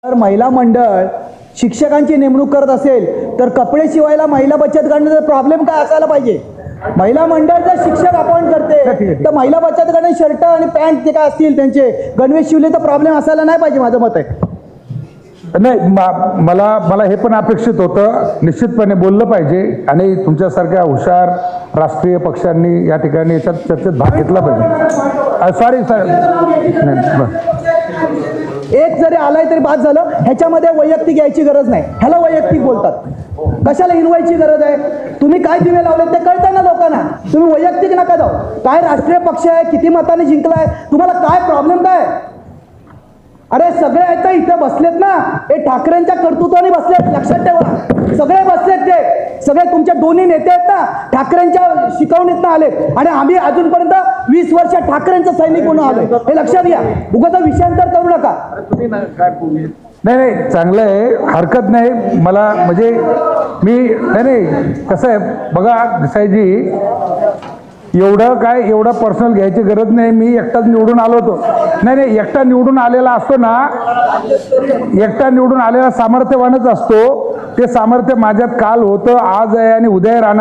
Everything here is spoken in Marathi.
जर महिला मंडळ शिक्षकांची नेमणूक करत असेल तर कपडे शिवायला महिला बचत गटाचा प्रॉब्लेम काय असायला पाहिजे? महिला मंडळ जर शिक्षक अपॉइंट करते तर महिला बचत गटाने शर्ट आणि पॅन्ट जे काय असतील त्यांचे गणवेश शिवले तर प्रॉब्लेम असायला नाही पाहिजे, माझं मत आहे. नाही, मला हे पण अपेक्षित होतं, निश्चितपणे बोललं पाहिजे आणि तुमच्यासारख्या हुशार राष्ट्रीय पक्षांनी या ठिकाणी याच्यात चर्चेत भाग घेतला पाहिजे. सॉरी एक जरी आलाय तरी बाद झालं. ह्याच्यामध्ये वैयक्तिक यायची गरज नाही, ह्याला वैयक्तिक बोलतात. कशाला हिनवायची गरज आहे? तुम्ही काय दिवे लावले ते कळतं ना लोकांना, तुम्ही वैयक्तिक नका जाऊ. काय राष्ट्रीय पक्ष आहे, किती मताने जिंकलाय, तुम्हाला काय प्रॉब्लेम काय? अरे सगळे आहेत इथे बसलेत ना, हे ठाकरेंच्या कर्तृत्वाने बसलेत, लक्षात ठेवा. सगळे बसलेत, ते सगळे तुमच्या दोन्ही नेते आहेत ना, ठाकरेंच्या शिकवणीतनं आलेत आणि आम्ही अजूनपर्यंत 20 वर्ष ठाकरेंचं सैनिक म्हणून आलोय, हे लक्षात घ्या. उगाच विषयांतर करू नका. नाही, चांगलं आहे, हरकत नाही. मला म्हणजे नाही कसं आहे बघा देसाईजी, एवढं पर्सनल घ्यायची गरज नाही. मी एकटाच निवडून आलो होतो. नाही, एकटा निवडून आलेला असतो ना, एकटा निवडून आलेला सामर्थ्यवानच असतो. ते सामर्थ्य माझ्यात काल होतं, आज आहे आणि उद्या राहणार.